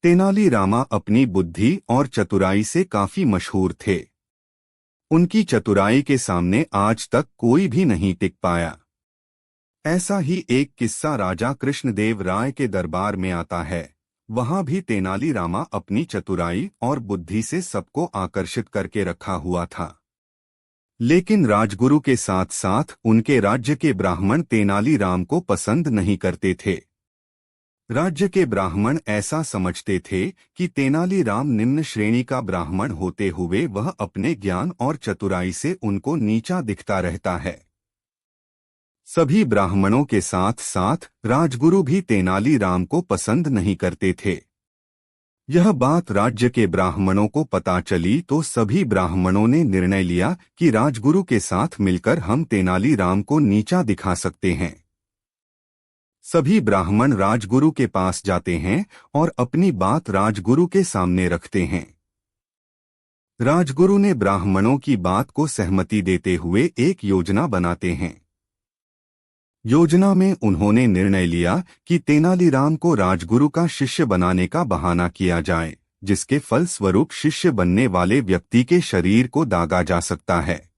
तेनाली रामा अपनी बुद्धि और चतुराई से काफी मशहूर थे। उनकी चतुराई के सामने आज तक कोई भी नहीं टिक पाया। ऐसा ही एक किस्सा राजा कृष्णदेव राय के दरबार में आता है। वहां भी तेनाली रामा अपनी चतुराई और बुद्धि से सबको आकर्षित करके रखा हुआ था। लेकिन राजगुरु के साथ साथ उनके राज्य के ब्राह्मण तेनाली राम को पसंद नहीं करते थे। राज्य के ब्राह्मण ऐसा समझते थे कि तेनाली राम निम्न श्रेणी का ब्राह्मण होते हुए वह अपने ज्ञान और चतुराई से उनको नीचा दिखता रहता है। सभी ब्राह्मणों के साथ साथ राजगुरु भी तेनाली राम को पसंद नहीं करते थे। यह बात राज्य के ब्राह्मणों को पता चली तो सभी ब्राह्मणों ने निर्णय लिया कि राजगुरु के साथ मिलकर हम तेनाली राम को नीचा दिखा सकते हैं। सभी ब्राह्मण राजगुरु के पास जाते हैं और अपनी बात राजगुरु के सामने रखते हैं। राजगुरु ने ब्राह्मणों की बात को सहमति देते हुए एक योजना बनाते हैं। योजना में उन्होंने निर्णय लिया कि तेनालीराम को राजगुरु का शिष्य बनाने का बहाना किया जाए, जिसके फलस्वरूप शिष्य बनने वाले व्यक्ति के शरीर को दागा जा सकता है।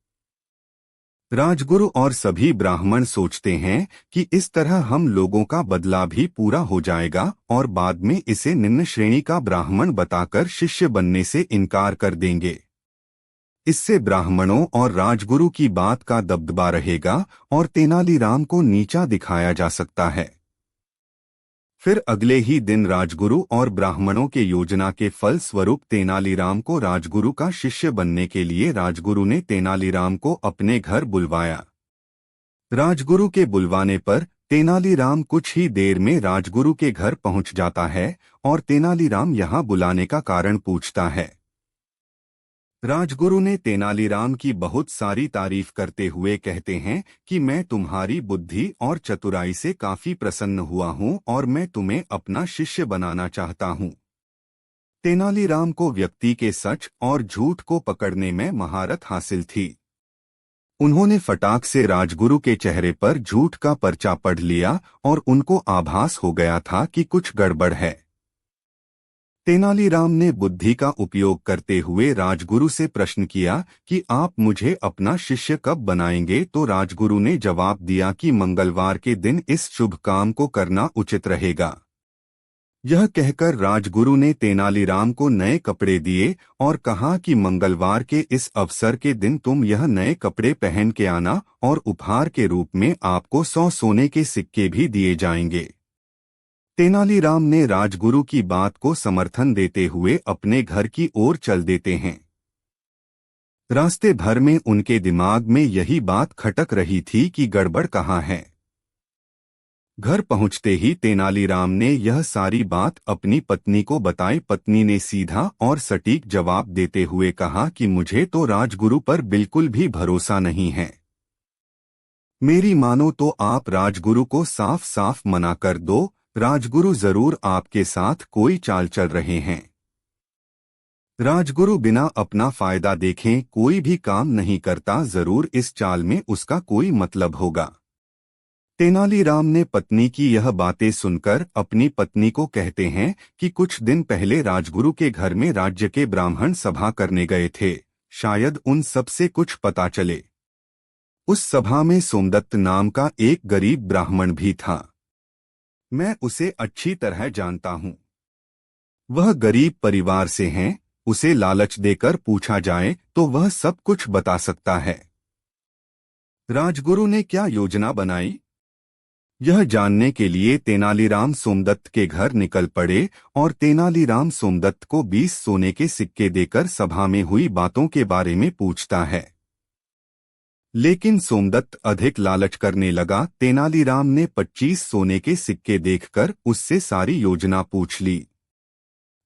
राजगुरु और सभी ब्राह्मण सोचते हैं कि इस तरह हम लोगों का बदला भी पूरा हो जाएगा और बाद में इसे निम्न श्रेणी का ब्राह्मण बताकर शिष्य बनने से इनकार कर देंगे। इससे ब्राह्मणों और राजगुरु की बात का दबदबा रहेगा और तेनालीराम को नीचा दिखाया जा सकता है। फिर अगले ही दिन राजगुरु और ब्राह्मणों के योजना के फल स्वरूप तेनालीराम को राजगुरु का शिष्य बनने के लिए राजगुरु ने तेनालीराम को अपने घर बुलवाया। राजगुरु के बुलवाने पर तेनालीराम कुछ ही देर में राजगुरु के घर पहुंच जाता है और तेनालीराम यहां बुलाने का कारण पूछता है। राजगुरु ने तेनालीराम की बहुत सारी तारीफ करते हुए कहते हैं कि मैं तुम्हारी बुद्धि और चतुराई से काफी प्रसन्न हुआ हूं और मैं तुम्हें अपना शिष्य बनाना चाहता हूं। तेनालीराम को व्यक्ति के सच और झूठ को पकड़ने में महारत हासिल थी। उन्होंने फटाक से राजगुरु के चेहरे पर झूठ का पर्चा पढ़ लिया और उनको आभास हो गया था कि कुछ गड़बड़ है। तेनालीराम ने बुद्धि का उपयोग करते हुए राजगुरु से प्रश्न किया कि आप मुझे अपना शिष्य कब बनाएंगे, तो राजगुरु ने जवाब दिया कि मंगलवार के दिन इस शुभ काम को करना उचित रहेगा। यह कहकर राजगुरु ने तेनालीराम को नए कपड़े दिए और कहा कि मंगलवार के इस अवसर के दिन तुम यह नए कपड़े पहन के आना और उपहार के रूप में आपको 100 सोने के सिक्के भी दिए जाएंगे। तेनालीराम ने राजगुरु की बात को समर्थन देते हुए अपने घर की ओर चल देते हैं। रास्ते भर में उनके दिमाग में यही बात खटक रही थी कि गड़बड़ कहाँ है। घर पहुंचते ही तेनालीराम ने यह सारी बात अपनी पत्नी को बताई। पत्नी ने सीधा और सटीक जवाब देते हुए कहा कि मुझे तो राजगुरु पर बिल्कुल भी भरोसा नहीं है। मेरी मानो तो आप राजगुरु को साफ साफ मना कर दो। राजगुरु जरूर आपके साथ कोई चाल चल रहे हैं। राजगुरु बिना अपना फायदा देखें कोई भी काम नहीं करता, जरूर इस चाल में उसका कोई मतलब होगा। तेनालीराम ने पत्नी की यह बातें सुनकर अपनी पत्नी को कहते हैं कि कुछ दिन पहले राजगुरु के घर में राज्य के ब्राह्मण सभा करने गए थे, शायद उन सब से कुछ पता चले। उस सभा में सोमदत्त नाम का एक गरीब ब्राह्मण भी था। मैं उसे अच्छी तरह जानता हूं। वह गरीब परिवार से हैं, उसे लालच देकर पूछा जाए तो वह सब कुछ बता सकता है। राजगुरु ने क्या योजना बनाई, यह जानने के लिए तेनालीराम सोमदत्त के घर निकल पड़े और तेनालीराम सोमदत्त को 20 सोने के सिक्के देकर सभा में हुई बातों के बारे में पूछता है। लेकिन सोमदत्त अधिक लालच करने लगा। तेनालीराम ने 25 सोने के सिक्के देखकर उससे सारी योजना पूछ ली।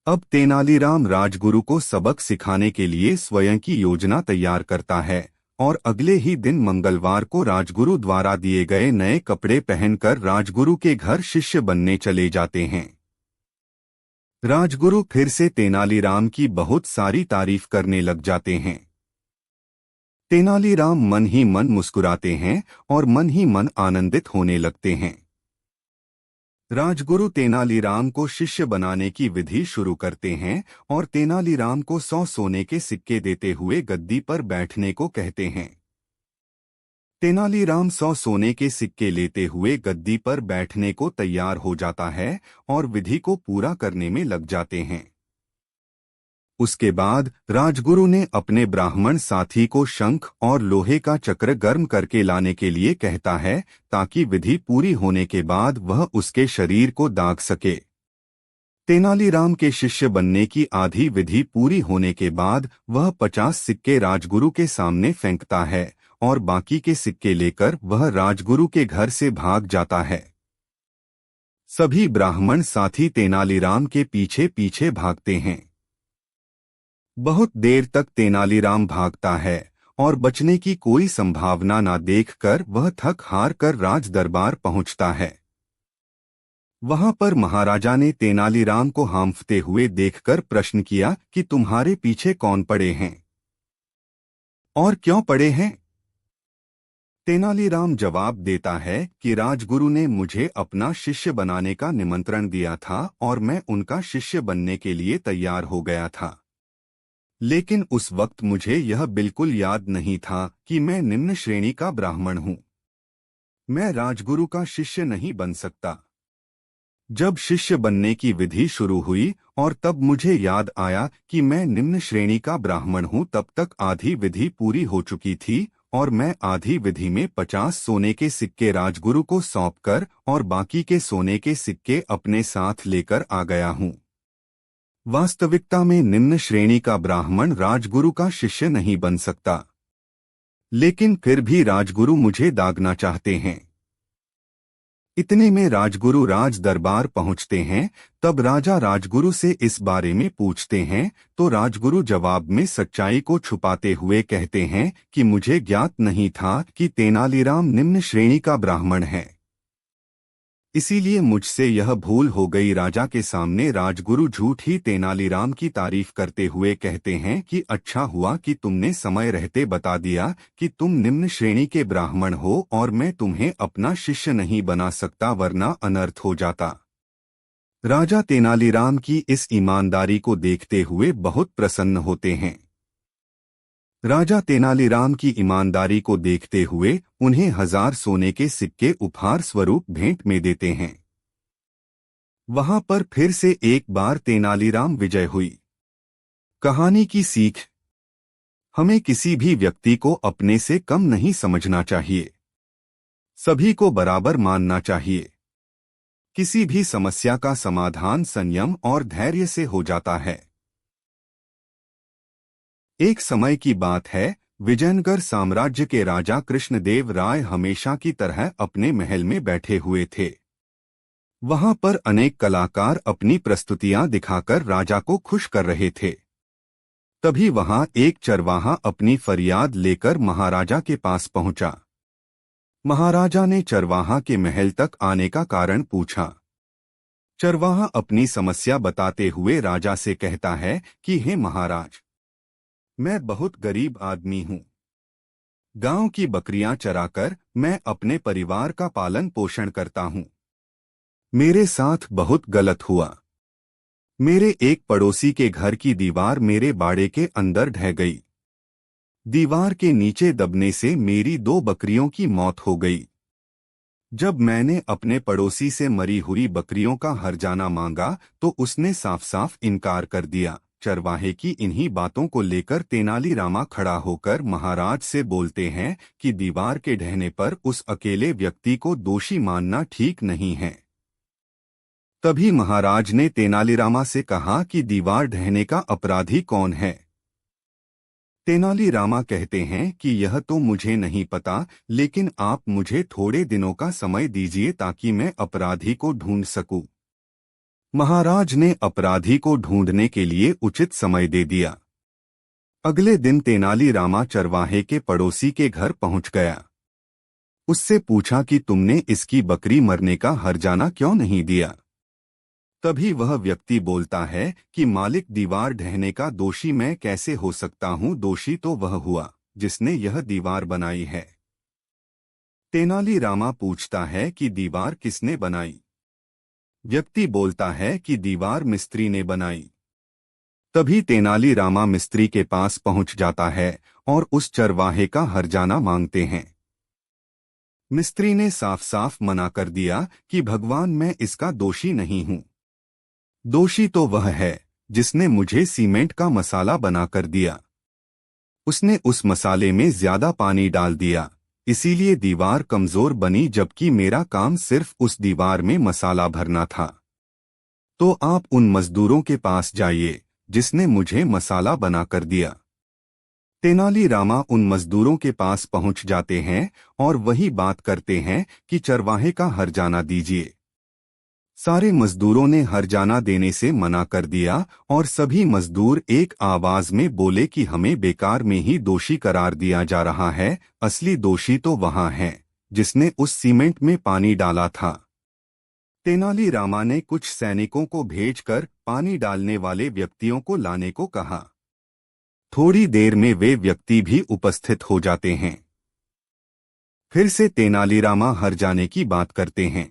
अब तेनालीराम राजगुरु को सबक सिखाने के लिए स्वयं की योजना तैयार करता है और अगले ही दिन मंगलवार को राजगुरु द्वारा दिए गए नए कपड़े पहनकर राजगुरु के घर शिष्य बनने चले जाते हैं। राजगुरु फिर से तेनालीराम की बहुत सारी तारीफ करने लग जाते हैं। तेनालीराम मन ही मन मुस्कुराते हैं और मन ही मन आनंदित होने लगते हैं। राजगुरु तेनालीराम को शिष्य बनाने की विधि शुरू करते हैं और तेनालीराम को 100 सोने के सिक्के देते हुए गद्दी पर बैठने को कहते हैं। तेनालीराम 100 सोने के सिक्के लेते हुए गद्दी पर बैठने को तैयार हो जाता है और विधि को पूरा करने में लग जाते हैं। उसके बाद राजगुरु ने अपने ब्राह्मण साथी को शंख और लोहे का चक्र गर्म करके लाने के लिए कहता है ताकि विधि पूरी होने के बाद वह उसके शरीर को दाग सके। तेनालीराम के शिष्य बनने की आधी विधि पूरी होने के बाद वह 50 सिक्के राजगुरु के सामने फेंकता है और बाकी के सिक्के लेकर वह राजगुरु के घर से भाग जाता है। सभी ब्राह्मण साथी तेनालीराम के पीछे पीछे भागते हैं। बहुत देर तक तेनालीराम भागता है और बचने की कोई संभावना न देखकर वह थक हार कर राज दरबार पहुंचता है। वहां पर महाराजा ने तेनालीराम को हांफते हुए देखकर प्रश्न किया कि तुम्हारे पीछे कौन पड़े हैं और क्यों पड़े हैं? तेनालीराम जवाब देता है कि राजगुरु ने मुझे अपना शिष्य बनाने का निमंत्रण दिया था और मैं उनका शिष्य बनने के लिए तैयार हो गया था। लेकिन उस वक्त मुझे यह बिल्कुल याद नहीं था कि मैं निम्न श्रेणी का ब्राह्मण हूं। मैं राजगुरु का शिष्य नहीं बन सकता। जब शिष्य बनने की विधि शुरू हुई और तब मुझे याद आया कि मैं निम्न श्रेणी का ब्राह्मण हूं, तब तक आधी विधि पूरी हो चुकी थी और मैं आधी विधि में 50 सोने के सिक्के राजगुरु को सौंपकर और बाकी के सोने के सिक्के अपने साथ लेकर आ गया हूं। वास्तविकता में निम्न श्रेणी का ब्राह्मण राजगुरु का शिष्य नहीं बन सकता, लेकिन फिर भी राजगुरु मुझे दागना चाहते हैं। इतने में राजगुरु राज दरबार पहुंचते हैं। तब राजा राजगुरु से इस बारे में पूछते हैं तो राजगुरु जवाब में सच्चाई को छुपाते हुए कहते हैं कि मुझे ज्ञात नहीं था कि तेनालीराम निम्न श्रेणी का ब्राह्मण है, इसीलिए मुझसे यह भूल हो गई। राजा के सामने राजगुरु झूठ ही तेनालीराम की तारीफ करते हुए कहते हैं कि अच्छा हुआ कि तुमने समय रहते बता दिया कि तुम निम्न श्रेणी के ब्राह्मण हो और मैं तुम्हें अपना शिष्य नहीं बना सकता, वरना अनर्थ हो जाता। राजा तेनालीराम की इस ईमानदारी को देखते हुए बहुत प्रसन्न होते हैं। राजा तेनालीराम की ईमानदारी को देखते हुए उन्हें 1000 सोने के सिक्के उपहार स्वरूप भेंट में देते हैं। वहां पर फिर से एक बार तेनालीराम विजय हुई। कहानी की सीख: हमें किसी भी व्यक्ति को अपने से कम नहीं समझना चाहिए, सभी को बराबर मानना चाहिए। किसी भी समस्या का समाधान संयम और धैर्य से हो जाता है। एक समय की बात है, विजयनगर साम्राज्य के राजा कृष्णदेव राय हमेशा की तरह अपने महल में बैठे हुए थे। वहां पर अनेक कलाकार अपनी प्रस्तुतियां दिखाकर राजा को खुश कर रहे थे। तभी वहां एक चरवाहा अपनी फरियाद लेकर महाराजा के पास पहुंचा। महाराजा ने चरवाहा के महल तक आने का कारण पूछा। चरवाहा अपनी समस्या बताते हुए राजा से कहता है कि हे महाराज, मैं बहुत गरीब आदमी हूं। गांव की बकरियां चराकर मैं अपने परिवार का पालन पोषण करता हूं। मेरे साथ बहुत गलत हुआ। मेरे एक पड़ोसी के घर की दीवार मेरे बाड़े के अंदर ढह गई। दीवार के नीचे दबने से मेरी 2 बकरियों की मौत हो गई। जब मैंने अपने पड़ोसी से मरी हुई बकरियों का हर्जाना मांगा तो उसने साफ साफ इनकार कर दिया। चरवाहे की इन्हीं बातों को लेकर तेनालीरामा खड़ा होकर महाराज से बोलते हैं कि दीवार के ढहने पर उस अकेले व्यक्ति को दोषी मानना ठीक नहीं है। तभी महाराज ने तेनालीरामा से कहा कि दीवार ढहने का अपराधी कौन है? तेनालीरामा कहते हैं कि यह तो मुझे नहीं पता, लेकिन आप मुझे थोड़े दिनों का समय दीजिए ताकि मैं अपराधी को ढूंढ सकूं। महाराज ने अपराधी को ढूंढने के लिए उचित समय दे दिया। अगले दिन तेनालीरामा चरवाहे के पड़ोसी के घर पहुंच गया। उससे पूछा कि तुमने इसकी बकरी मरने का हर्जाना क्यों नहीं दिया? तभी वह व्यक्ति बोलता है कि मालिक, दीवार ढहने का दोषी मैं कैसे हो सकता हूं? दोषी तो वह हुआ जिसने यह दीवार बनाई है। तेनालीरामा पूछता है कि दीवार किसने बनाई? व्यक्ति बोलता है कि दीवार मिस्त्री ने बनाई। तभी तेनालीरामा मिस्त्री के पास पहुंच जाता है और उस चरवाहे का हर्जाना मांगते हैं। मिस्त्री ने साफ साफ मना कर दिया कि भगवान, मैं इसका दोषी नहीं हूं। दोषी तो वह है जिसने मुझे सीमेंट का मसाला बनाकर दिया। उसने उस मसाले में ज्यादा पानी डाल दिया, इसीलिए दीवार कमजोर बनी, जबकि मेरा काम सिर्फ उस दीवार में मसाला भरना था। तो आप उन मजदूरों के पास जाइए जिसने मुझे मसाला बनाकर दिया। तेनालीरामा उन मजदूरों के पास पहुंच जाते हैं और वही बात करते हैं कि चरवाहे का हर्जाना दीजिए। सारे मजदूरों ने हर्जाना देने से मना कर दिया और सभी मजदूर एक आवाज में बोले कि हमें बेकार में ही दोषी करार दिया जा रहा है, असली दोषी तो वहां है जिसने उस सीमेंट में पानी डाला था। तेनालीरामा ने कुछ सैनिकों को भेजकर पानी डालने वाले व्यक्तियों को लाने को कहा। थोड़ी देर में वे व्यक्ति भी उपस्थित हो जाते हैं। फिर से तेनालीरामा हर्जाने की बात करते हैं,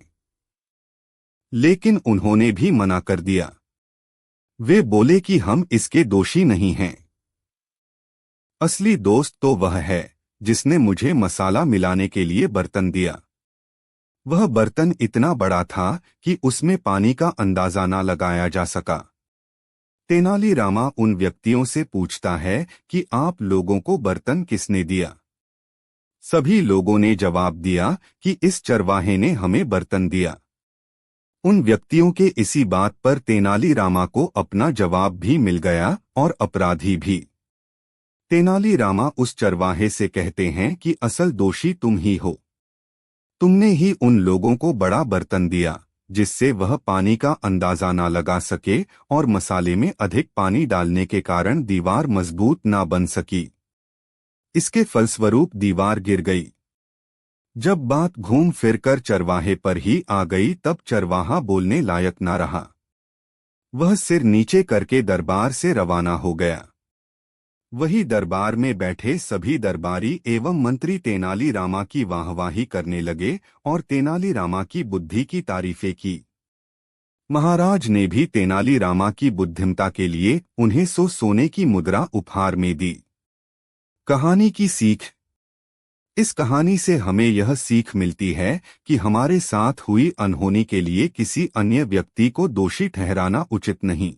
लेकिन उन्होंने भी मना कर दिया। वे बोले कि हम इसके दोषी नहीं हैं। असली दोस्त तो वह है जिसने मुझे मसाला मिलाने के लिए बर्तन दिया। वह बर्तन इतना बड़ा था कि उसमें पानी का अंदाजा ना लगाया जा सका। तेनालीरामा उन व्यक्तियों से पूछता है कि आप लोगों को बर्तन किसने दिया। सभी लोगों ने जवाब दिया कि इस चरवाहे ने हमें बर्तन दिया। उन व्यक्तियों के इसी बात पर तेनालीरामा को अपना जवाब भी मिल गया और अपराधी भी। तेनालीरामा उस चरवाहे से कहते हैं कि असल दोषी तुम ही हो। तुमने ही उन लोगों को बड़ा बर्तन दिया जिससे वह पानी का अंदाजा ना लगा सके और मसाले में अधिक पानी डालने के कारण दीवार मजबूत ना बन सकी। इसके फलस्वरूप दीवार गिर गई। जब बात घूम फिरकर चरवाहे पर ही आ गई तब चरवाहा बोलने लायक ना रहा। वह सिर नीचे करके दरबार से रवाना हो गया। वही दरबार में बैठे सभी दरबारी एवं मंत्री तेनालीरामा की वाहवाही करने लगे और तेनालीरामा की बुद्धि की तारीफें की। महाराज ने भी तेनालीरामा की बुद्धिमता के लिए उन्हें 100 सोने की मुद्रा उपहार में दी। कहानी की सीख। इस कहानी से हमें यह सीख मिलती है कि हमारे साथ हुई अनहोनी के लिए किसी अन्य व्यक्ति को दोषी ठहराना उचित नहीं।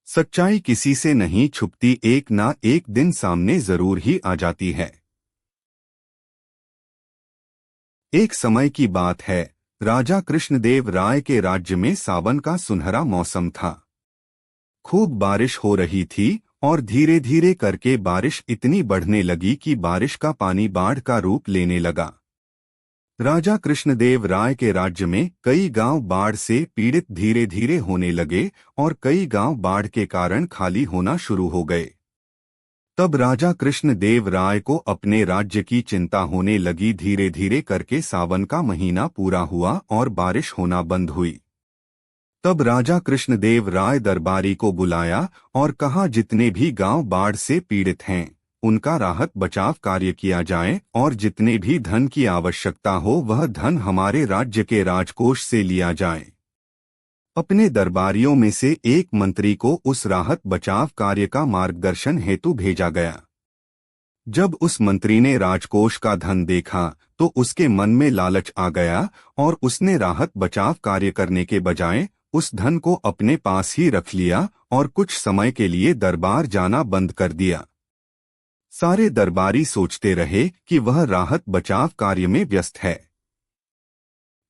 सच्चाई किसी से नहीं छुपती, एक ना एक दिन सामने जरूर ही आ जाती है। एक समय की बात है, राजा कृष्णदेव राय के राज्य में सावन का सुनहरा मौसम था। खूब बारिश हो रही थी और धीरे धीरे करके बारिश इतनी बढ़ने लगी कि बारिश का पानी बाढ़ का रूप लेने लगा। राजा कृष्णदेव राय के राज्य में कई गांव बाढ़ से पीड़ित धीरे धीरे होने लगे और कई गांव बाढ़ के कारण खाली होना शुरू हो गए। तब राजा कृष्णदेव राय को अपने राज्य की चिंता होने लगी। धीरे धीरे करके सावन का महीना पूरा हुआ और बारिश होना बंद हुई। तब राजा कृष्णदेव राय दरबारी को बुलाया और कहा, जितने भी गांव बाढ़ से पीड़ित हैं उनका राहत बचाव कार्य किया जाए और जितने भी धन की आवश्यकता हो वह धन हमारे राज्य के राजकोष से लिया जाए। अपने दरबारियों में से एक मंत्री को उस राहत बचाव कार्य का मार्गदर्शन हेतु भेजा गया। जब उस मंत्री ने राजकोष का धन देखा तो उसके मन में लालच आ गया और उसने राहत बचाव कार्य करने के बजाय उस धन को अपने पास ही रख लिया और कुछ समय के लिए दरबार जाना बंद कर दिया। सारे दरबारी सोचते रहे कि वह राहत बचाव कार्य में व्यस्त है।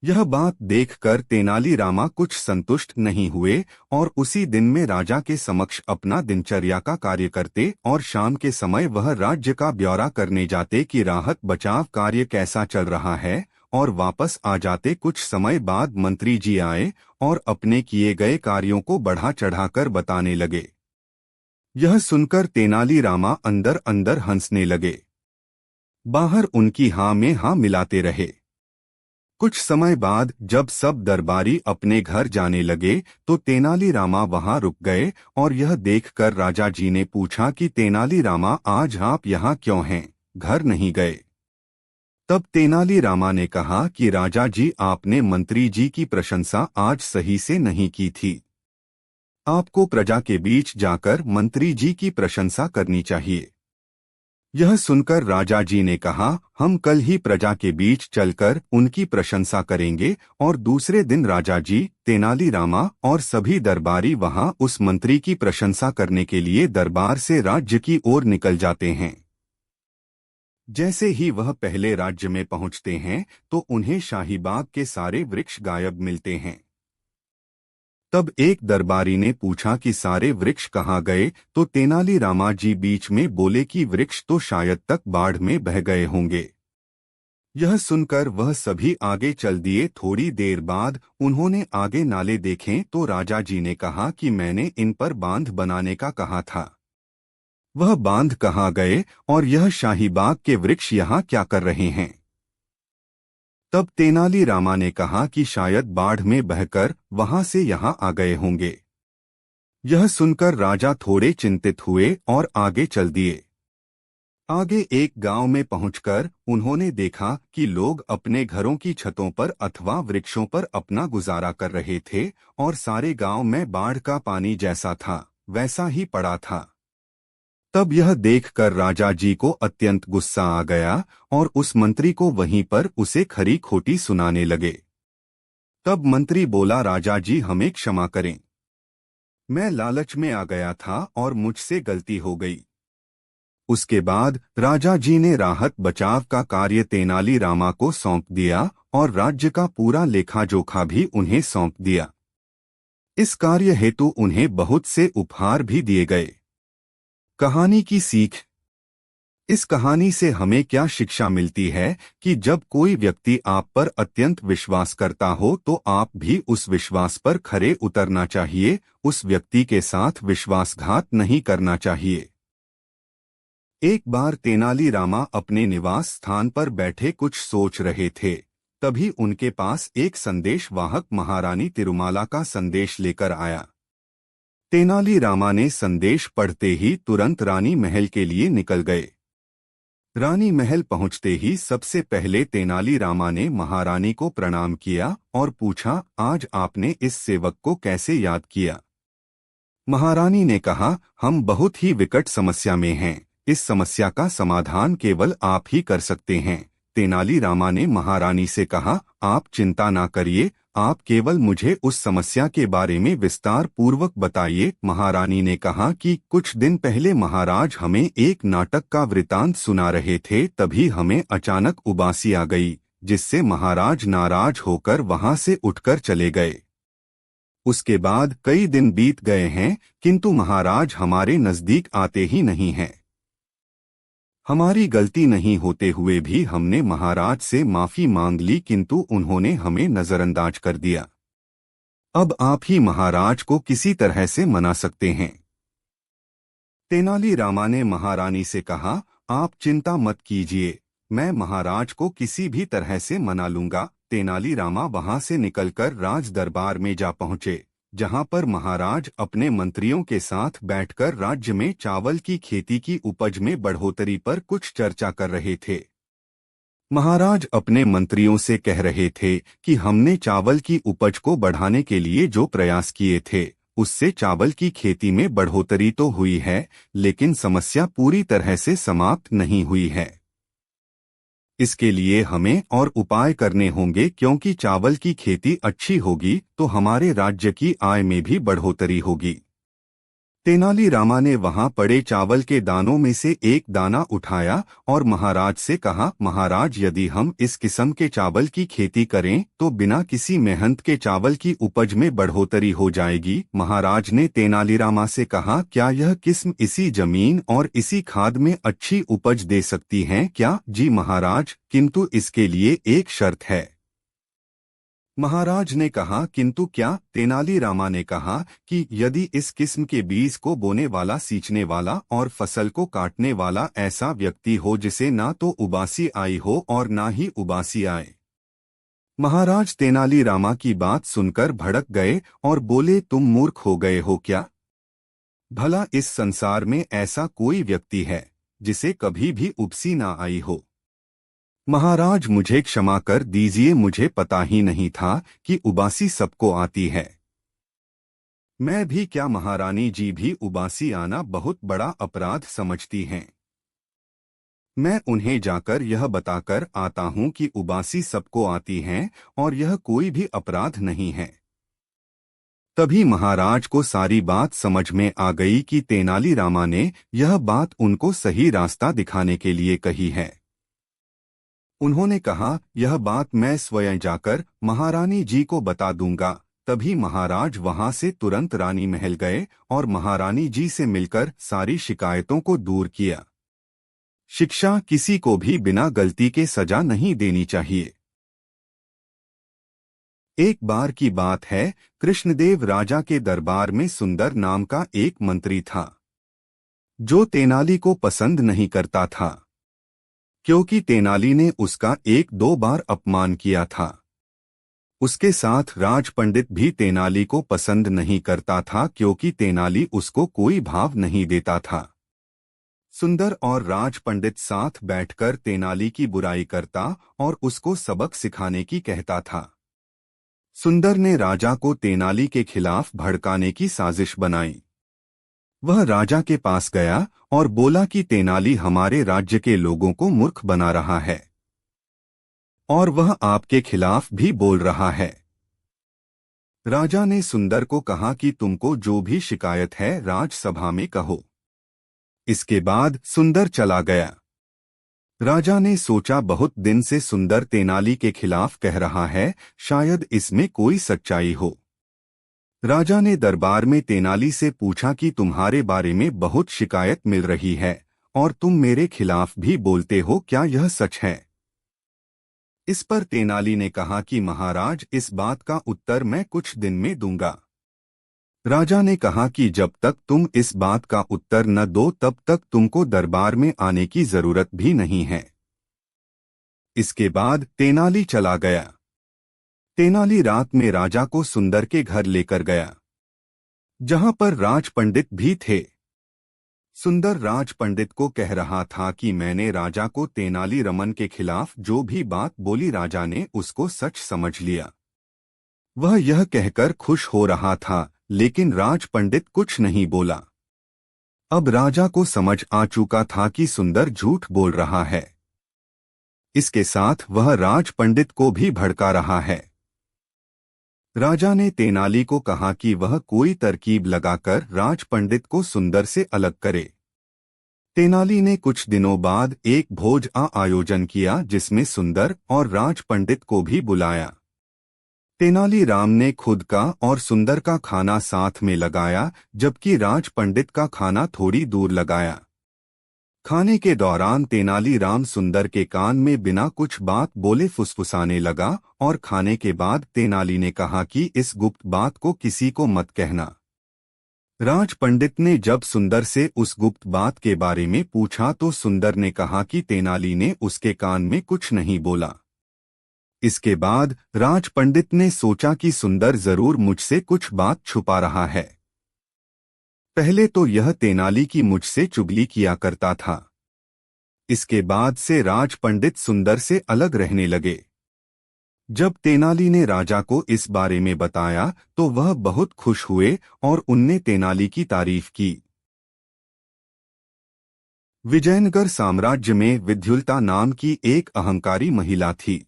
यह बात देखकर तेनालीरामा कुछ संतुष्ट नहीं हुए और उसी दिन में राजा के समक्ष अपना दिनचर्या का कार्य करते और शाम के समय वह राज्य का ब्यौरा करने जाते कि राहत बचाव कार्य कैसा चल रहा है, और वापस आ जाते। कुछ समय बाद मंत्री जी आए और अपने किए गए कार्यों को बढ़ा चढ़ाकर बताने लगे। यह सुनकर तेनालीरामा अंदर अंदर हंसने लगे। बाहर उनकी हाँ में हाँ मिलाते रहे। कुछ समय बाद जब सब दरबारी अपने घर जाने लगे तो तेनालीरामा वहां रुक गए और यह देखकर राजा जी ने पूछा कि तेनालीरामा, आज आप यहाँ क्यों हैं, घर नहीं गए? तब तेनालीरामा ने कहा कि राजा जी, आपने मंत्री जी की प्रशंसा आज सही से नहीं की थी। आपको प्रजा के बीच जाकर मंत्री जी की प्रशंसा करनी चाहिए। यह सुनकर राजा जी ने कहा, हम कल ही प्रजा के बीच चलकर उनकी प्रशंसा करेंगे। और दूसरे दिन राजा जी, तेनालीरामा और सभी दरबारी वहां उस मंत्री की प्रशंसा करने के लिए दरबार से राज्य की ओर निकल जाते हैं। जैसे ही वह पहले राज्य में पहुंचते हैं तो उन्हें शाहीबाग के सारे वृक्ष गायब मिलते हैं। तब एक दरबारी ने पूछा कि सारे वृक्ष कहाँ गए, तो तेनालीरामा जी बीच में बोले कि वृक्ष तो शायद तक बाढ़ में बह गए होंगे। यह सुनकर वह सभी आगे चल दिए। थोड़ी देर बाद उन्होंने आगे नाले देखे तो राजा जी ने कहा कि मैंने इन पर बांध बनाने का कहा था। वह बांध कहाँ गए और यह शाहीबाग के वृक्ष यहाँ क्या कर रहे हैं? तब तेनालीरामा ने कहा कि शायद बाढ़ में बहकर वहां से यहाँ आ गए होंगे। यह सुनकर राजा थोड़े चिंतित हुए और आगे चल दिए। आगे एक गांव में पहुंचकर उन्होंने देखा कि लोग अपने घरों की छतों पर अथवा वृक्षों पर अपना गुजारा कर रहे थे और सारे गांव में बाढ़ का पानी जैसा था वैसा ही पड़ा था। तब यह देखकर राजा जी को अत्यंत गुस्सा आ गया और उस मंत्री को वहीं पर उसे खरी खोटी सुनाने लगे। तब मंत्री बोला, राजा जी, हमें क्षमा करें, मैं लालच में आ गया था और मुझसे गलती हो गई। उसके बाद राजा जी ने राहत बचाव का कार्य तेनालीरामा को सौंप दिया और राज्य का पूरा लेखा जोखा भी उन्हें सौंप दिया। इस कार्य हेतु उन्हें बहुत से उपहार भी दिए गए। कहानी की सीख। इस कहानी से हमें क्या शिक्षा मिलती है कि जब कोई व्यक्ति आप पर अत्यंत विश्वास करता हो तो आप भी उस विश्वास पर खरे उतरना चाहिए, उस व्यक्ति के साथ विश्वासघात नहीं करना चाहिए। एक बार तेनालीरामा अपने निवास स्थान पर बैठे कुछ सोच रहे थे। तभी उनके पास एक संदेश वाहक महारानी तिरुमाला का संदेश लेकर आया। तेनालीरामा ने संदेश पढ़ते ही तुरंत रानी महल के लिए निकल गए। रानी महल पहुंचते ही सबसे पहले तेनालीरामा ने महारानी को प्रणाम किया और पूछा, आज आपने इस सेवक को कैसे याद किया? महारानी ने कहा, हम बहुत ही विकट समस्या में हैं, इस समस्या का समाधान केवल आप ही कर सकते हैं। तेनालीरामा ने महारानी से कहा, आप चिंता ना करिए, आप केवल मुझे उस समस्या के बारे में विस्तार पूर्वक बताइए। महारानी ने कहा कि कुछ दिन पहले महाराज हमें एक नाटक का वृतांत सुना रहे थे, तभी हमें अचानक उबासी आ गई, जिससे महाराज नाराज होकर वहां से उठकर चले गए। उसके बाद कई दिन बीत गए हैं, किंतु महाराज हमारे नजदीक आते ही नहीं हैं। हमारी गलती नहीं होते हुए भी हमने महाराज से माफी मांग ली, किंतु उन्होंने हमें नजरअंदाज कर दिया। अब आप ही महाराज को किसी तरह से मना सकते हैं। तेनालीरामा ने महारानी से कहा, आप चिंता मत कीजिए, मैं महाराज को किसी भी तरह से मना लूंगा। तेनालीरामा वहां से निकलकर राज दरबार में जा पहुंचे, जहां पर महाराज अपने मंत्रियों के साथ बैठकर राज्य में चावल की खेती की उपज में बढ़ोतरी पर कुछ चर्चा कर रहे थे। महाराज अपने मंत्रियों से कह रहे थे कि हमने चावल की उपज को बढ़ाने के लिए जो प्रयास किए थे उससे चावल की खेती में बढ़ोतरी तो हुई है, लेकिन समस्या पूरी तरह से समाप्त नहीं हुई है। इसके लिए हमें और उपाय करने होंगे, क्योंकि चावल की खेती अच्छी होगी तो हमारे राज्य की आय में भी बढ़ोतरी होगी। तेनालीरामा ने वहां पड़े चावल के दानों में से एक दाना उठाया और महाराज से कहा, महाराज, यदि हम इस किस्म के चावल की खेती करें तो बिना किसी मेहनत के चावल की उपज में बढ़ोतरी हो जाएगी। महाराज ने तेनालीरामा से कहा, क्या यह किस्म इसी जमीन और इसी खाद में अच्छी उपज दे सकती है क्या? जी महाराज, किंतु इसके लिए एक शर्त है। महाराज ने कहा, किंतु क्या? तेनालीरामा ने कहा कि यदि इस किस्म के बीज को बोने वाला, सींचने वाला और फसल को काटने वाला ऐसा व्यक्ति हो जिसे ना तो उबासी आई हो और ना ही उबासी आए। महाराज तेनालीरामा की बात सुनकर भड़क गए और बोले, तुम मूर्ख हो गए हो क्या? भला इस संसार में ऐसा कोई व्यक्ति है जिसे कभी भी उबासी ना आई हो? महाराज मुझे क्षमा कर दीजिए, मुझे पता ही नहीं था कि उबासी सबको आती है। मैं भी क्या, महारानी जी भी उबासी आना बहुत बड़ा अपराध समझती हैं। मैं उन्हें जाकर यह बताकर आता हूं कि उबासी सबको आती है और यह कोई भी अपराध नहीं है। तभी महाराज को सारी बात समझ में आ गई कि तेनालीरामा ने यह बात उनको सही रास्ता दिखाने के लिए कही है। उन्होंने कहा, यह बात मैं स्वयं जाकर महारानी जी को बता दूंगा। तभी महाराज वहां से तुरंत रानी महल गए और महारानी जी से मिलकर सारी शिकायतों को दूर किया। शिक्षा किसी को भी बिना गलती के सजा नहीं देनी चाहिए। एक बार की बात है, कृष्णदेव राजा के दरबार में सुंदर नाम का एक मंत्री था, जो तेनाली को पसंद नहीं करता था, क्योंकि तेनाली ने उसका एक दो बार अपमान किया था। उसके साथ राज पंडित भी तेनाली को पसंद नहीं करता था, क्योंकि तेनाली उसको कोई भाव नहीं देता था। सुंदर और राज पंडित साथ बैठकर तेनाली की बुराई करता और उसको सबक सिखाने की कहता था। सुंदर ने राजा को तेनाली के खिलाफ भड़काने की साजिश बनाई। वह राजा के पास गया और बोला कि तेनाली हमारे राज्य के लोगों को मूर्ख बना रहा है और वह आपके खिलाफ भी बोल रहा है। राजा ने सुंदर को कहा कि तुमको जो भी शिकायत है राजसभा में कहो। इसके बाद सुंदर चला गया। राजा ने सोचा, बहुत दिन से सुंदर तेनाली के खिलाफ कह रहा है, शायद इसमें कोई सच्चाई हो। राजा ने दरबार में तेनाली से पूछा कि तुम्हारे बारे में बहुत शिकायत मिल रही है और तुम मेरे खिलाफ भी बोलते हो, क्या यह सच है? इस पर तेनाली ने कहा कि महाराज, इस बात का उत्तर मैं कुछ दिन में दूंगा। राजा ने कहा कि जब तक तुम इस बात का उत्तर न दो तब तक तुमको दरबार में आने की जरूरत भी नहीं है। इसके बाद तेनाली चला गया। तेनाली रात में राजा को सुंदर के घर लेकर गया, जहां पर राज पंडित भी थे। सुंदर राज पंडित को कह रहा था कि मैंने राजा को तेनाली रमन के खिलाफ जो भी बात बोली, राजा ने उसको सच समझ लिया। वह यह कहकर खुश हो रहा था, लेकिन राज पंडित कुछ नहीं बोला। अब राजा को समझ आ चुका था कि सुंदर झूठ बोल रहा है। इसके साथ वह राज पंडित को भी भड़का रहा है। राजा ने तेनाली को कहा कि वह कोई तरकीब लगाकर राज पंडित को सुंदर से अलग करे। तेनाली ने कुछ दिनों बाद एक भोज का आयोजन किया, जिसमें सुंदर और राज पंडित को भी बुलाया। तेनालीराम ने खुद का और सुंदर का खाना साथ में लगाया, जबकि राज पंडित का खाना थोड़ी दूर लगाया। खाने के दौरान तेनालीराम सुंदर के कान में बिना कुछ बात बोले फुसफुसाने लगा और खाने के बाद तेनाली ने कहा कि इस गुप्त बात को किसी को मत कहना। राज पंडित ने जब सुंदर से उस गुप्त बात के बारे में पूछा तो सुंदर ने कहा कि तेनाली ने उसके कान में कुछ नहीं बोला। इसके बाद राज पंडित ने सोचा कि सुंदर जरूर मुझसे कुछ बात छुपा रहा है। पहले तो यह तेनाली की मुझसे चुगली किया करता था। इसके बाद से राज पंडित सुंदर से अलग रहने लगे। जब तेनाली ने राजा को इस बारे में बताया तो वह बहुत खुश हुए और उनने तेनाली की तारीफ की। विजयनगर साम्राज्य में विद्युल्ता नाम की एक अहंकारी महिला थी।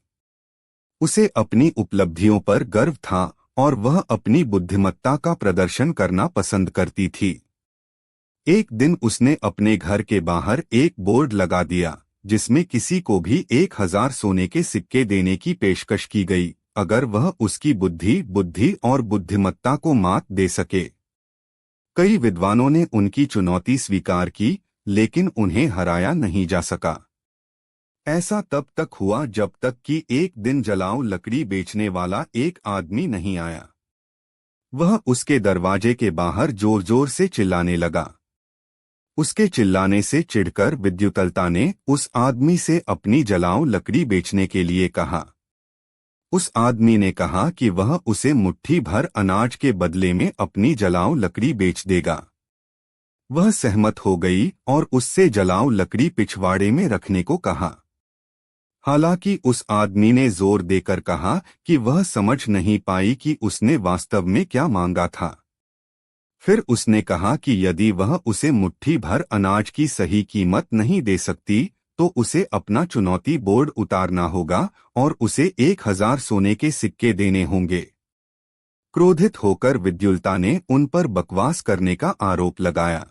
उसे अपनी उपलब्धियों पर गर्व था और वह अपनी बुद्धिमत्ता का प्रदर्शन करना पसंद करती थी। एक दिन उसने अपने घर के बाहर एक बोर्ड लगा दिया, जिसमें किसी को भी 1000 सोने के सिक्के देने की पेशकश की गई, अगर वह उसकी बुद्धि और बुद्धिमत्ता को मात दे सके। कई विद्वानों ने उनकी चुनौती स्वीकार की, लेकिन उन्हें हराया नहीं जा सका। ऐसा तब तक हुआ जब तक कि एक दिन जलाऊ लकड़ी बेचने वाला एक आदमी नहीं आया। वह उसके दरवाजे के बाहर जोर जोर से चिल्लाने लगा। उसके चिल्लाने से चिढ़कर विद्युल्ता ने उस आदमी से अपनी जलाऊ लकड़ी बेचने के लिए कहा। उस आदमी ने कहा कि वह उसे मुट्ठी भर अनाज के बदले में अपनी जलाऊ लकड़ी बेच देगा। वह सहमत हो गई और उससे जलाऊ लकड़ी पिछवाड़े में रखने को कहा। हालांकि उस आदमी ने जोर देकर कहा कि वह समझ नहीं पाई कि उसने वास्तव में क्या मांगा था। फिर उसने कहा कि यदि वह उसे मुट्ठी भर अनाज की सही कीमत नहीं दे सकती तो उसे अपना चुनौती बोर्ड उतारना होगा और उसे 1000 सोने के सिक्के देने होंगे। क्रोधित होकर विद्युल्ता ने उन पर बकवास करने का आरोप लगाया।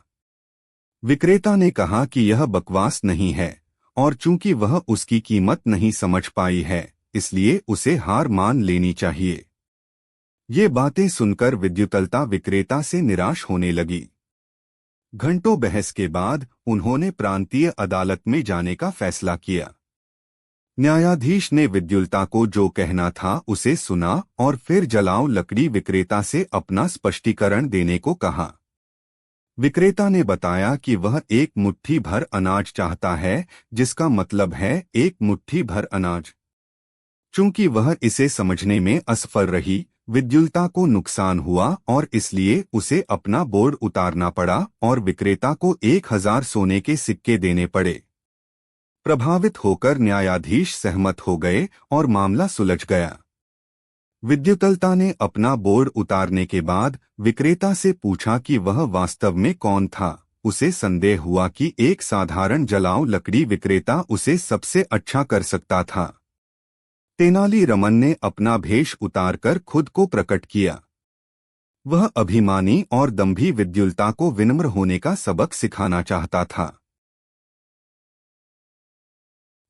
विक्रेता ने कहा कि यह बकवास नहीं है और चूंकि वह उसकी कीमत नहीं समझ पाई है इसलिए उसे हार मान लेनी चाहिए। ये बातें सुनकर विद्युतलता विक्रेता से निराश होने लगी। घंटों बहस के बाद उन्होंने प्रांतीय अदालत में जाने का फैसला किया। न्यायाधीश ने विद्युल्ता को जो कहना था उसे सुना और फिर जलाऊ लकड़ी विक्रेता से अपना स्पष्टीकरण देने को कहा। विक्रेता ने बताया कि वह एक मुट्ठी भर अनाज चाहता है, जिसका मतलब है एक मुट्ठी भर अनाज। चूंकि वह इसे समझने में असफल रही, विद्युल्ता को नुकसान हुआ और इसलिए उसे अपना बोर्ड उतारना पड़ा और विक्रेता को 1000 सोने के सिक्के देने पड़े। प्रभावित होकर न्यायाधीश सहमत हो गए और मामला सुलझ गया। विद्युतलता ने अपना बोर्ड उतारने के बाद विक्रेता से पूछा कि वह वास्तव में कौन था। उसे संदेह हुआ कि एक साधारण जलाऊ लकड़ी विक्रेता उसे सबसे अच्छा कर सकता था। तेनाली रमन ने अपना भेष उतारकर खुद को प्रकट किया। वह अभिमानी और दंभी विद्युल्ता को विनम्र होने का सबक सिखाना चाहता था।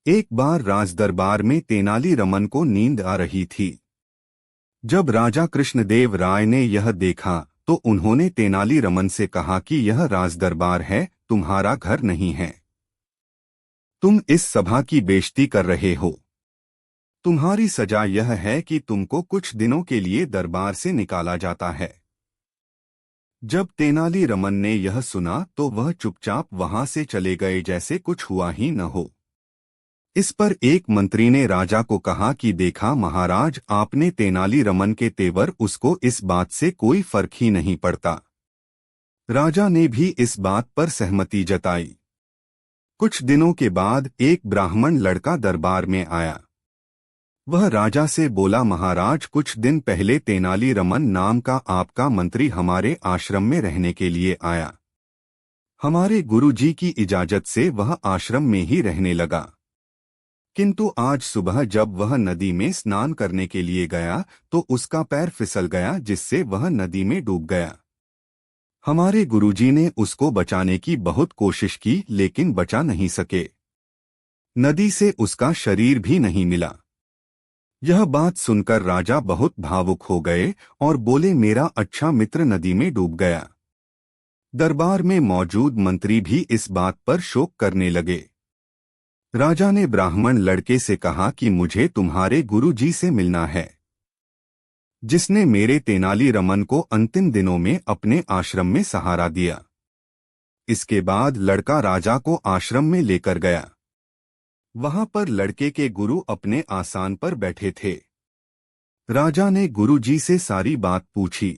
एक बार राजदरबार में तेनाली रमन को नींद आ रही थी। जब राजा कृष्णदेव राय ने यह देखा तो उन्होंने तेनाली रमन से कहा कि यह राजदरबार है, तुम्हारा घर नहीं है। तुम इस सभा की बेइज्जती कर रहे हो। तुम्हारी सजा यह है कि तुमको कुछ दिनों के लिए दरबार से निकाला जाता है। जब तेनाली रमन ने यह सुना तो वह चुपचाप वहां से चले गए जैसे कुछ हुआ ही न हो। इस पर एक मंत्री ने राजा को कहा कि देखा महाराज, आपने तेनाली रमन के तेवर, उसको इस बात से कोई फर्क ही नहीं पड़ता। राजा ने भी इस बात पर सहमति जताई। कुछ दिनों के बाद एक ब्राह्मण लड़का दरबार में आया। वह राजा से बोला, महाराज, कुछ दिन पहले तेनाली रमन नाम का आपका मंत्री हमारे आश्रम में रहने के लिए आया। हमारे गुरुजी की इजाजत से वह आश्रम में ही रहने लगा, किंतु आज सुबह जब वह नदी में स्नान करने के लिए गया तो उसका पैर फिसल गया, जिससे वह नदी में डूब गया। हमारे गुरुजी ने उसको बचाने की बहुत कोशिश की लेकिन बचा नहीं सके। नदी से उसका शरीर भी नहीं मिला। यह बात सुनकर राजा बहुत भावुक हो गए और बोले, मेरा अच्छा मित्र नदी में डूब गया। दरबार में मौजूद मंत्री भी इस बात पर शोक करने लगे। राजा ने ब्राह्मण लड़के से कहा कि मुझे तुम्हारे गुरुजी से मिलना है, जिसने मेरे तेनाली रमन को अंतिम दिनों में अपने आश्रम में सहारा दिया। इसके बाद लड़का राजा को आश्रम में लेकर गया। वहां पर लड़के के गुरु अपने आसन पर बैठे थे। राजा ने गुरुजी से सारी बात पूछी।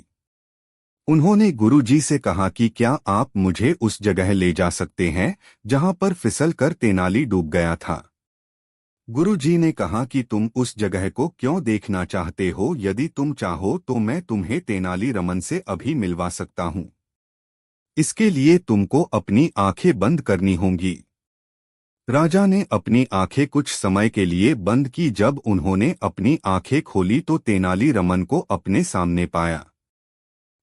उन्होंने गुरुजी से कहा कि क्या आप मुझे उस जगह ले जा सकते हैं जहां पर फिसल कर तेनाली डूब गया था। गुरुजी ने कहा कि तुम उस जगह को क्यों देखना चाहते हो, यदि तुम चाहो तो मैं तुम्हें तेनाली रमन से अभी मिलवा सकता हूं। इसके लिए तुमको अपनी आंखें बंद करनी होंगी। राजा ने अपनी आंखें कुछ समय के लिए बंद की। जब उन्होंने अपनी आंखें खोली तो तेनाली रमन को अपने सामने पाया।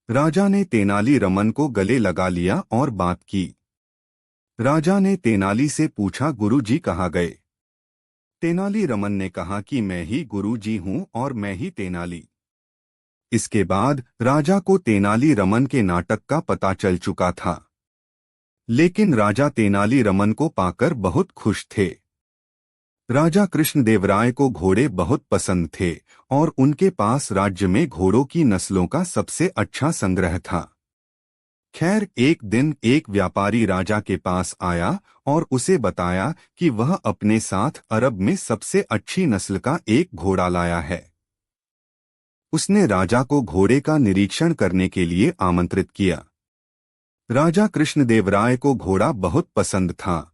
राजा ने तेनाली रमन को गले लगा लिया और बात की। राजा ने तेनाली से पूछा, गुरुजी कहाँ गए? तेनाली रमन ने कहा कि मैं ही गुरुजी हूं और मैं ही तेनाली। इसके बाद राजा को तेनाली रमन के नाटक का पता चल चुका था, लेकिन राजा तेनाली रमन को पाकर बहुत खुश थे। राजा कृष्णदेवराय को घोड़े बहुत पसंद थे और उनके पास राज्य में घोड़ों की नस्लों का सबसे अच्छा संग्रह था। खैर, एक दिन एक व्यापारी राजा के पास आया और उसे बताया कि वह अपने साथ अरब में सबसे अच्छी नस्ल का एक घोड़ा लाया है। उसने राजा को घोड़े का निरीक्षण करने के लिए आमंत्रित किया। राजा कृष्णदेवराय को घोड़ा बहुत पसंद था,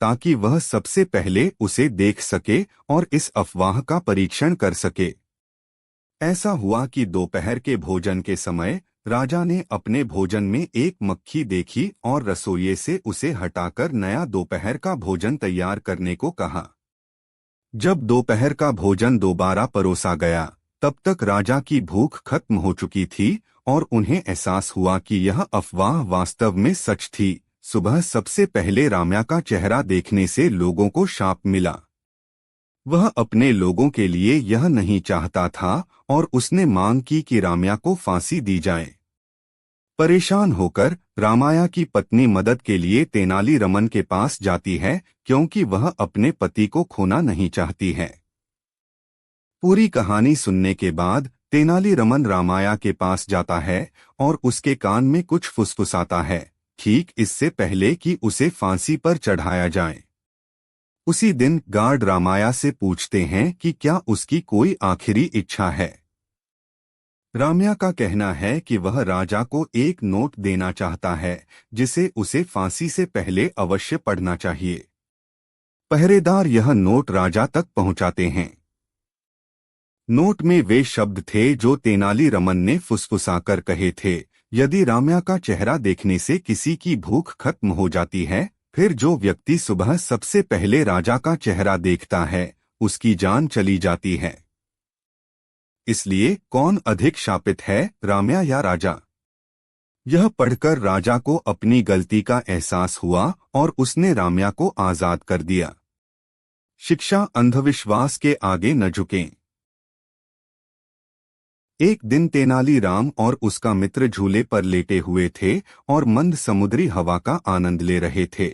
ताकि वह सबसे पहले उसे देख सके और इस अफवाह का परीक्षण कर सके। ऐसा हुआ कि दोपहर के भोजन के समय राजा ने अपने भोजन में एक मक्खी देखी और रसोइये से उसे हटाकर नया दोपहर का भोजन तैयार करने को कहा। जब दोपहर का भोजन दोबारा परोसा गया, तब तक राजा की भूख खत्म हो चुकी थी और उन्हें एहसास हुआ कि यह अफवाह वास्तव में सच थी। सुबह सबसे पहले राम्या का चेहरा देखने से लोगों को शाप मिला। वह अपने लोगों के लिए यह नहीं चाहता था और उसने मांग की कि राम्या को फांसी दी जाए। परेशान होकर रामाया की पत्नी मदद के लिए तेनालीरामन के पास जाती है, क्योंकि वह अपने पति को खोना नहीं चाहती है। पूरी कहानी सुनने के बाद तेनालीरामन रामाया के पास जाता है और उसके कान में कुछ फुसफुसाता है, ठीक इससे पहले कि उसे फांसी पर चढ़ाया जाए। उसी दिन गार्ड रामाया से पूछते हैं कि क्या उसकी कोई आखिरी इच्छा है। राम्या का कहना है कि वह राजा को एक नोट देना चाहता है, जिसे उसे फांसी से पहले अवश्य पढ़ना चाहिए। पहरेदार यह नोट राजा तक पहुंचाते हैं। नोट में वे शब्द थे जो तेनालीरामन ने फुसफुसाकर कहे थे, यदि राम्या का चेहरा देखने से किसी की भूख खत्म हो जाती है, फिर जो व्यक्ति सुबह सबसे पहले राजा का चेहरा देखता है, उसकी जान चली जाती है। इसलिए कौन अधिक शापित है, राम्या या राजा? यह पढ़कर राजा को अपनी गलती का एहसास हुआ और उसने राम्या को आजाद कर दिया। शिक्षा अंधविश्वास के आगे न झुकें। एक दिन तेनालीराम और उसका मित्र झूले पर लेटे हुए थे और मंद समुद्री हवा का आनंद ले रहे थे।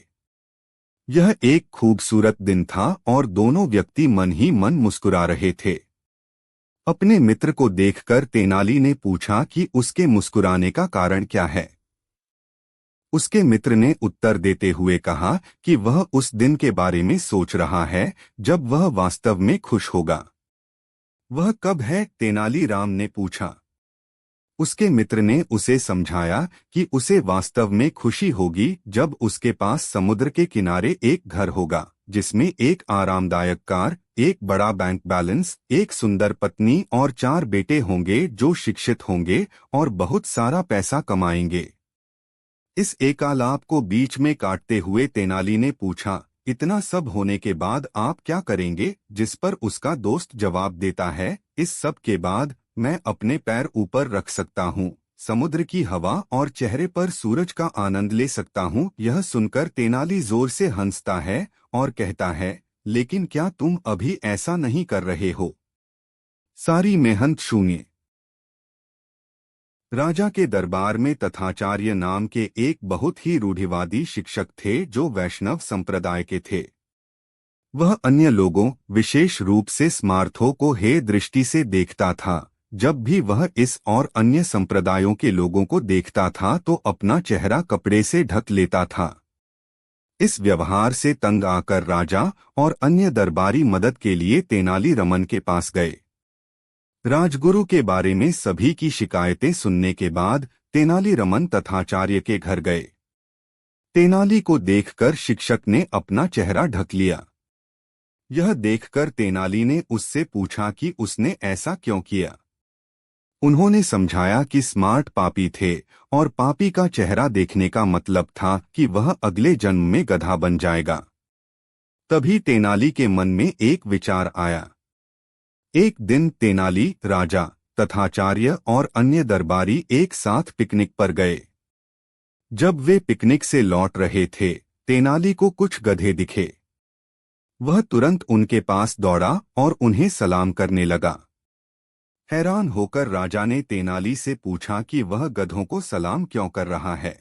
यह एक खूबसूरत दिन था और दोनों व्यक्ति मन ही मन मुस्कुरा रहे थे। अपने मित्र को देखकर तेनाली ने पूछा कि उसके मुस्कुराने का कारण क्या है। उसके मित्र ने उत्तर देते हुए कहा कि वह उस दिन के बारे में सोच रहा है जब वह वास्तव में खुश होगा। वह कब है? तेनालीराम ने पूछा। उसके मित्र ने उसे समझाया कि उसे वास्तव में खुशी होगी जब उसके पास समुद्र के किनारे एक घर होगा, जिसमें एक आरामदायक कार, एक बड़ा बैंक बैलेंस, एक सुंदर पत्नी और 4 बेटे होंगे जो शिक्षित होंगे और बहुत सारा पैसा कमाएंगे। इस एकालाप को बीच में काटते हुए तेनाली ने पूछा, इतना सब होने के बाद आप क्या करेंगे? जिस पर उसका दोस्त जवाब देता है, इस सब के बाद मैं अपने पैर ऊपर रख सकता हूँ, समुद्र की हवा और चेहरे पर सूरज का आनंद ले सकता हूँ। यह सुनकर तेनाली जोर से हंसता है और कहता है, लेकिन क्या तुम अभी ऐसा नहीं कर रहे हो? सारी मेहनत शून्य। राजा के दरबार में तथाचार्य नाम के एक बहुत ही रूढ़िवादी शिक्षक थे जो वैष्णव संप्रदाय के थे। वह अन्य लोगों, विशेष रूप से स्मार्थों को हे दृष्टि से देखता था। जब भी वह इस और अन्य संप्रदायों के लोगों को देखता था तो अपना चेहरा कपड़े से ढक लेता था। इस व्यवहार से तंग आकर राजा और अन्य दरबारी मदद के लिए तेनालीरामन के पास गए। राजगुरु के बारे में सभी की शिकायतें सुनने के बाद तेनालीरामन तथाचार्य के घर गए। तेनाली को देखकर शिक्षक ने अपना चेहरा ढक लिया। यह देखकर तेनाली ने उससे पूछा कि उसने ऐसा क्यों किया। उन्होंने समझाया कि स्मार्ट पापी थे और पापी का चेहरा देखने का मतलब था कि वह अगले जन्म में गधा बन जाएगा। तभी तेनाली के मन में एक विचार आया। एक दिन तेनाली, राजा, तथाचार्य और अन्य दरबारी एक साथ पिकनिक पर गए। जब वे पिकनिक से लौट रहे थे, तेनाली को कुछ गधे दिखे। वह तुरंत उनके पास दौड़ा और उन्हें सलाम करने लगा। हैरान होकर राजा ने तेनाली से पूछा कि वह गधों को सलाम क्यों कर रहा है।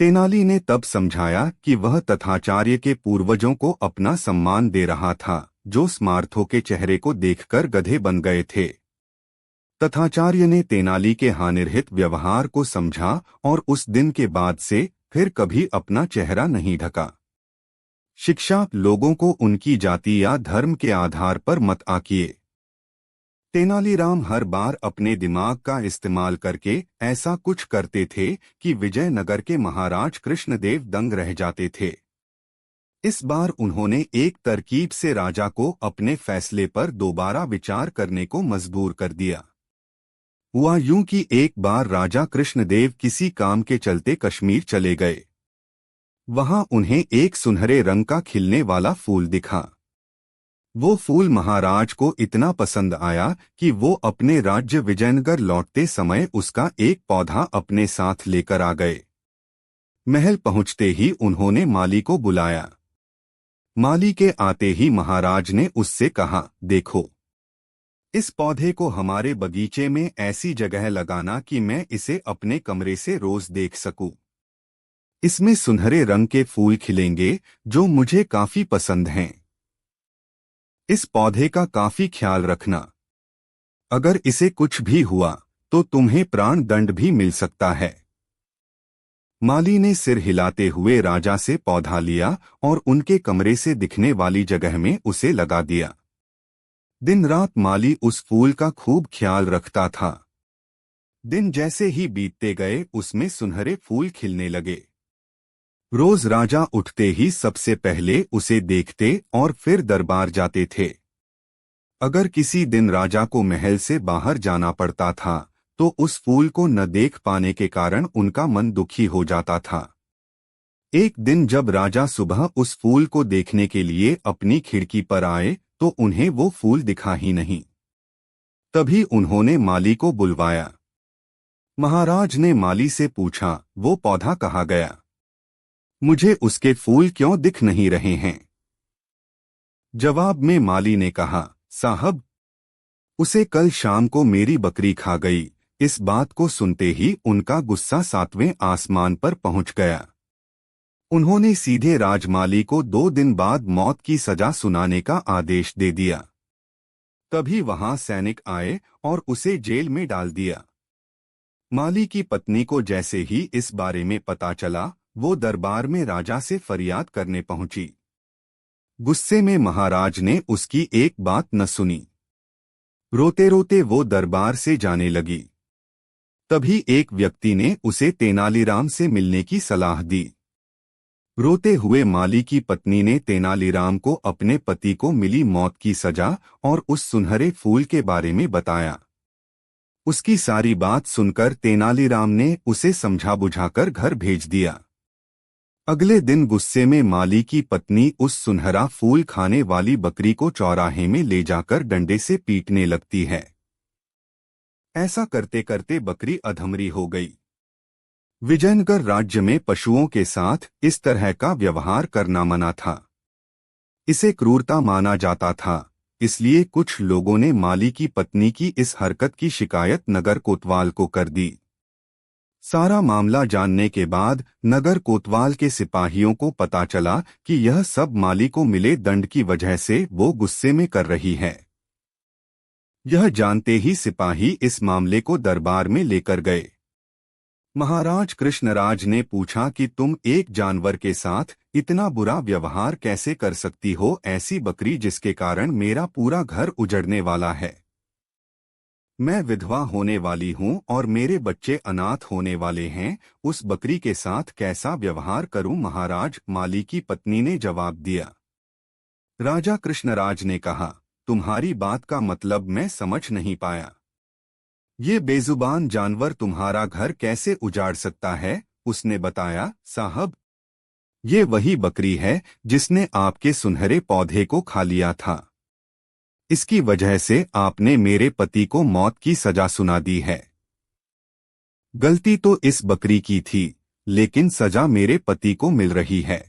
तेनाली ने तब समझाया कि वह तथाचार्य के पूर्वजों को अपना सम्मान दे रहा था, जो स्मार्थों के चेहरे को देखकर गधे बन गए थे। तथाचार्य ने तेनाली के हानिरहित व्यवहार को समझा और उस दिन के बाद से फिर कभी अपना चेहरा नहीं ढका। शिक्षा, लोगों को उनकी जाति या धर्म के आधार पर मत आंकिए। तेनालीराम हर बार अपने दिमाग का इस्तेमाल करके ऐसा कुछ करते थे कि विजयनगर के महाराज कृष्णदेव दंग रह जाते थे। इस बार उन्होंने एक तरकीब से राजा को अपने फैसले पर दोबारा विचार करने को मजबूर कर दिया। हुआ यूं कि एक बार राजा कृष्णदेव किसी काम के चलते कश्मीर चले गए। वहां उन्हें एक सुनहरे रंग का खिलने वाला फूल दिखा। वो फूल महाराज को इतना पसंद आया कि वो अपने राज्य विजयनगर लौटते समय उसका एक पौधा अपने साथ लेकर आ गए। महल पहुंचते ही उन्होंने माली को बुलाया। माली के आते ही महाराज ने उससे कहा, देखो, इस पौधे को हमारे बगीचे में ऐसी जगह लगाना कि मैं इसे अपने कमरे से रोज देख सकूं। इसमें सुनहरे रंग के फूल खिलेंगे जो मुझे काफी पसंद हैं। इस पौधे का काफी ख्याल रखना। अगर इसे कुछ भी हुआ तो तुम्हें प्राण दंड भी मिल सकता है। माली ने सिर हिलाते हुए राजा से पौधा लिया और उनके कमरे से दिखने वाली जगह में उसे लगा दिया। दिन रात माली उस फूल का खूब ख्याल रखता था। दिन जैसे ही बीतते गए उसमें सुनहरे फूल खिलने लगे। रोज राजा उठते ही सबसे पहले उसे देखते और फिर दरबार जाते थे। अगर किसी दिन राजा को महल से बाहर जाना पड़ता था तो उस फूल को न देख पाने के कारण उनका मन दुखी हो जाता था। एक दिन जब राजा सुबह उस फूल को देखने के लिए अपनी खिड़की पर आए तो उन्हें वो फूल दिखा ही नहीं। तभी उन्होंने माली को बुलवाया। महाराज ने माली से पूछा, वो पौधा कहाँ गया? मुझे उसके फूल क्यों दिख नहीं रहे हैं? जवाब में माली ने कहा, साहब, उसे कल शाम को मेरी बकरी खा गई। इस बात को सुनते ही उनका गुस्सा 7वें आसमान पर पहुंच गया। उन्होंने सीधे राजमाली को 2 दिन बाद मौत की सजा सुनाने का आदेश दे दिया। तभी वहां सैनिक आए और उसे जेल में डाल दिया। माली की पत्नी को जैसे ही इस बारे में पता चला, वो दरबार में राजा से फरियाद करने पहुंची। गुस्से में महाराज ने उसकी एक बात न सुनी। रोते रोते वो दरबार से जाने लगी। तभी एक व्यक्ति ने उसे तेनालीराम से मिलने की सलाह दी। रोते हुए माली की पत्नी ने तेनालीराम को अपने पति को मिली मौत की सजा और उस सुनहरे फूल के बारे में बताया। उसकी सारी बात सुनकर तेनालीराम ने उसे समझा बुझाकर घर भेज दिया। अगले दिन गुस्से में माली की पत्नी उस सुनहरा फूल खाने वाली बकरी को चौराहे में ले जाकर डंडे से पीटने लगती है। ऐसा करते करते बकरी अधमरी हो गई। विजयनगर राज्य में पशुओं के साथ इस तरह का व्यवहार करना मना था। इसे क्रूरता माना जाता था, इसलिए कुछ लोगों ने माली की पत्नी की इस हरकत की शिकायत नगर कोतवाल को कर दी। सारा मामला जानने के बाद नगर कोतवाल के सिपाहियों को पता चला कि यह सब माली को मिले दंड की वजह से वो गुस्से में कर रही है। यह जानते ही सिपाही इस मामले को दरबार में लेकर गए। महाराज कृष्णराज ने पूछा कि तुम एक जानवर के साथ इतना बुरा व्यवहार कैसे कर सकती हो, ऐसी बकरी जिसके कारण मेरा पूरा घर उजड़ने वाला है। मैं विधवा होने वाली हूँ और मेरे बच्चे अनाथ होने वाले हैं, उस बकरी के साथ कैसा व्यवहार करूं महाराज? माली की पत्नी ने जवाब दिया। राजा कृष्णराज ने कहा, तुम्हारी बात का मतलब मैं समझ नहीं पाया। ये बेजुबान जानवर तुम्हारा घर कैसे उजाड़ सकता है? उसने बताया, साहब, ये वही बकरी है जिसने आपके सुनहरे पौधे को खा लिया था। इसकी वजह से आपने मेरे पति को मौत की सजा सुना दी है। गलती तो इस बकरी की थी, लेकिन सजा मेरे पति को मिल रही है।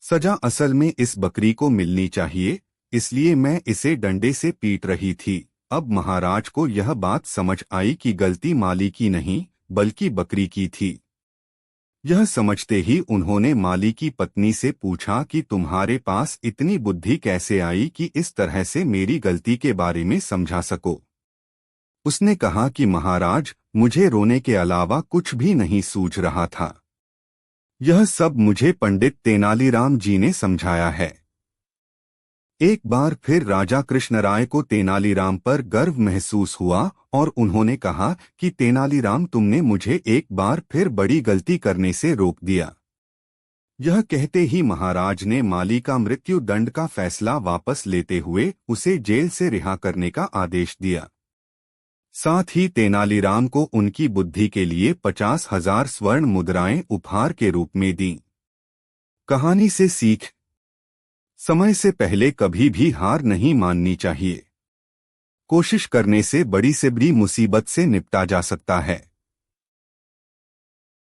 सजा असल में इस बकरी को मिलनी चाहिए, इसलिए मैं इसे डंडे से पीट रही थी। अब महाराज को यह बात समझ आई कि गलती माली की नहीं बल्कि बकरी की थी। यह समझते ही उन्होंने माली की पत्नी से पूछा कि तुम्हारे पास इतनी बुद्धि कैसे आई कि इस तरह से मेरी गलती के बारे में समझा सको? उसने कहा कि महाराज, मुझे रोने के अलावा कुछ भी नहीं सूझ रहा था। यह सब मुझे पंडित तेनालीराम जी ने समझाया है। एक बार फिर राजा कृष्णराय को तेनालीराम पर गर्व महसूस हुआ और उन्होंने कहा कि तेनालीराम, तुमने मुझे एक बार फिर बड़ी गलती करने से रोक दिया। यह कहते ही महाराज ने माली का मृत्यु दंड का फैसला वापस लेते हुए उसे जेल से रिहा करने का आदेश दिया। साथ ही तेनालीराम को उनकी बुद्धि के लिए 50,000 स्वर्ण मुद्राएं उपहार के रूप में दी। कहानी से सीख: समय से पहले कभी भी हार नहीं माननी चाहिए। कोशिश करने से बड़ी से बड़ी मुसीबत से निपटा जा सकता है।